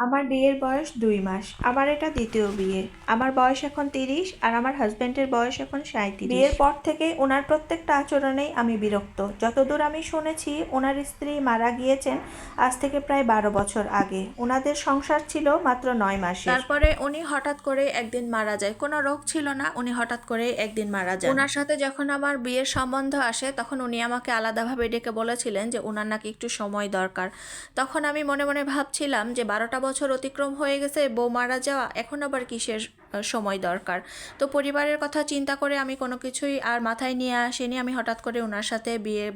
আমার বিয়ের বয়স ২ মাস। আমার এটা দ্বিতীয় বিয়ে। আমার বয়স এখন ৩০ আর আমার হাজব্যান্ডের বয়স এখন ৩৭। বিয়ের পর থেকে ওনার প্রত্যেকটা আচরণেই আমি বিরক্ত। যতদূর আমি শুনেছি ওনার স্ত্রী মারা গিয়েছেন আজ থেকে প্রায় ১২ বছর আগে। ওনাদের সংসার ছিল মাত্র ৯ মাসের। তারপরে উনি হঠাৎ করে একদিন মারা যায়। কোনো রোগ ছিল না, উনি হঠাৎ করে একদিন মারা যান। ওনার সাথে যখন আমার বিয়ের সম্বন্ধ আসে তখন উনি আমাকে আলাদাভাবে ডেকে বলেছিলেন যে ওনার নাকি একটু সময় দরকার। তখন আমি মনে মনে ভাবছিলাম যে ১২টা বছর অতিক্রম হয়ে গেছে, বউ মারা যাওয়া, এখন আবার কিসের সময় দরকার। তো পরিবারের কথা চিন্তা করে আমি কোনো কিছুই আর মাথায় নিয়ে আসিনি। আমি হঠাৎ করে ওনার সাথে বিয়ে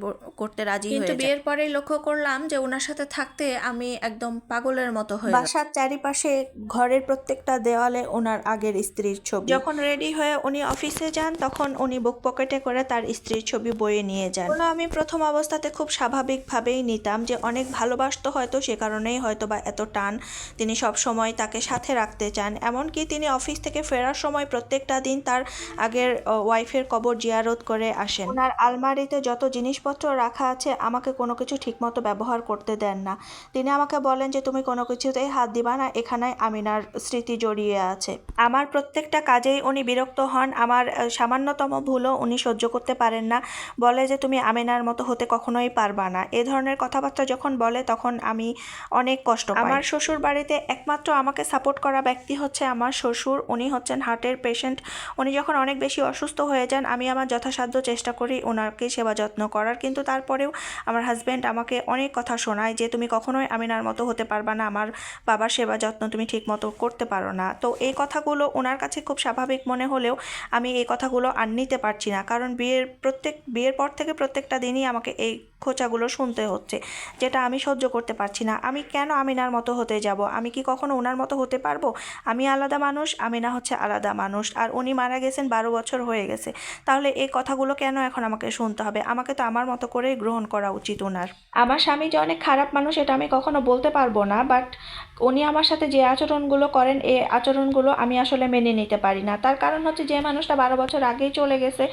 করতে রাজি হয়ে যাই। কিন্তু বিয়ের পরেই লক্ষ্য করলাম যে ওনার সাথে থাকতে আমি একদম পাগলের মতো হয়ে বাসার চারিপাশে ঘরের প্রত্যেকটা দেওয়ালে ওনার আগের স্ত্রীর ছবি। যখন রেডি হয়ে উনি অফিসে যান তখন উনি বুক পকেটে করে তার স্ত্রীর ছবি বয়ে নিয়ে যান। আমি প্রথম অবস্থাতে খুব স্বাভাবিকভাবেই নিতাম যে অনেক ভালোবাসতো, হয়তো সে কারণেই হয়তো বা এত টান, তিনি সব সময় তাকে সাথে রাখতে চান। এমনকি তিনি অফিস থেকে ফেরার সময় প্রত্যেকটা দিন তার আগের ওয়াইফের কবর জিয়ারত করে আসেন। ওনার আলমারিতে যত জিনিসপত্র রাখা আছে আমাকে কোনো কিছু ঠিকমতো ব্যবহার করতে দেন না। তিনি আমাকে বলেন যে তুমি কোনো কিছুতেই হাত দিবা না, এখানে আমিনার স্মৃতি জড়িয়ে আছে। আমার প্রত্যেকটা কাজেই উনি বিরক্ত হন। আমার সামান্যতম ভুলও উনি সহ্য করতে পারেন না। বলে যে তুমি আমিনার মতো হতে কখনোই পারবা না। এ ধরনের কথাবার্তা যখন বলে তখন আমি অনেক কষ্ট পাই। আমার শ্বশুর বাড়িতে একমাত্র আমাকে সাপোর্ট করা ব্যক্তি হচ্ছে আমার শ্বশুর। উনি হচ্ছেন হার্টের পেশেন্ট। উনি যখন অনেক বেশি অসুস্থ হয়ে যান আমি আমার যথাসাধ্য চেষ্টা করি ওনাকে সেবা যত্ন করার, কিন্তু তারপরেও আমার হাজব্যান্ড আমাকে অনেক কথা শোনায় যে তুমি কখনোই আমিনার মতো হতে পারবা না, আমার বাবার সেবা যত্ন তুমি ঠিক মতো করতে পারো না। তো এই কথাগুলো ওনার কাছে খুব স্বাভাবিক মনে হলেও আমি এই কথাগুলো আর নিতে পারছি না, কারণ বিয়ের পর থেকে প্রত্যেকটা দিনই আমাকে এই খোঁচাগুলো শুনতে হচ্ছে, যেটা আমি সহ্য করতে পারছি না। আমি কেন আমিনার মতো হতে যাব? আমি কি কখনো ওনার মতো হতে পারবো? আমি আলাদা মানুষ, আমিনা হচ্ছে আলাদা মানুষ, আর উনি মারা গেছেন ১২ বছর হয়ে গেছে। তাহলে এই কথাগুলো কেন এখন আমাকে শুনতে হবে? আমাকে তো আমার মতো করেই গ্রহণ করা উচিত ওনার। আমার স্বামী যে অনেক খারাপ মানুষ এটা আমি কখনো বলতে পারবো না, বাট উনি আমার সাথে যে আচরণগুলো করেন এই আচরণগুলো আমি আসলে মেনে নিতে পারি না। তার কারণ হচ্ছে যে মানুষটা ১২ বছর আগেই চলে গেছে,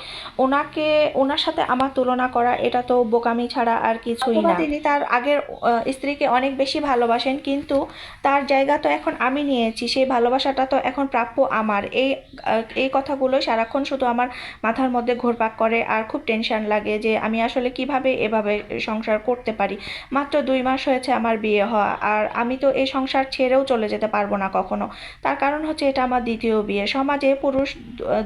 ওনার সাথে আমার তুলনা করা এটা তো বোকামি ছাড়া আর কিছুই না। তিনি তার আগের স্ত্রীকে অনেক বেশি ভালোবাসেন, কিন্তু তার জায়গা তো এখন আমি নিয়েছি, সেই ভালোবাসাটা তো এখন প্রাপ্য আমার। এই কথাগুলো সারাক্ষণ শুধু আমার মাথার মধ্যে ঘুরপাক করে আর খুব টেনশন লাগে যে আমি আসলে কিভাবে এভাবে সংসার করতে পারি। মাত্র ২ মাস হয়েছে আমার বিয়ে হওয়া, আর আমি তো এই সংসার ছেড়েও চলে যেতে পারবো না কখনো। তার কারণ হচ্ছে এটা আমার দ্বিতীয় বিয়ে। সমাজে পুরুষ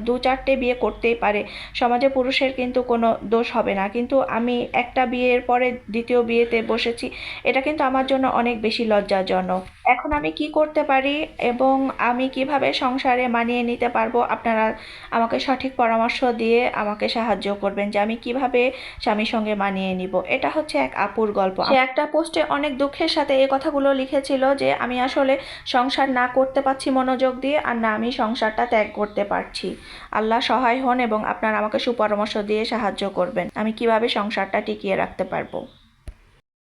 ২-৪টে বিয়ে করতেই পারে, সমাজে পুরুষের কিন্তু কোনো দোষ হবে না, কিন্তু আমি একটা বিয়ের পরে দ্বিতীয় বিয়েতে বসেছি, এটা কিন্তু আমার জন্য অনেক বেশি লজ্জাজনক। এখন আমি কি করতে পারি এবং আমি কিভাবে সংসারে মানিয়ে নিতে পারবো, আপনারা আমাকে সঠিক পরামর্শ দিয়ে আমাকে সাহায্য করবেন যে আমি কিভাবে স্বামীর সঙ্গে মানিয়ে নিব। এটা হচ্ছে এক আপুর গল্প। সে একটা পোস্টে অনেক দুঃখের সাথে এই কথাগুলো লিখেছিল যে আমি আসলে সংসার না করতে পারছি মনোযোগ দিয়ে, আর না আমি সংসারটা ত্যাগ করতে পারছি। আল্লাহ সহায় হন এবং আপনারা আমাকে সুপরামর্শ দিয়ে সাহায্য করবেন আমি কিভাবে সংসারটা টিকিয়ে রাখতে পারবো।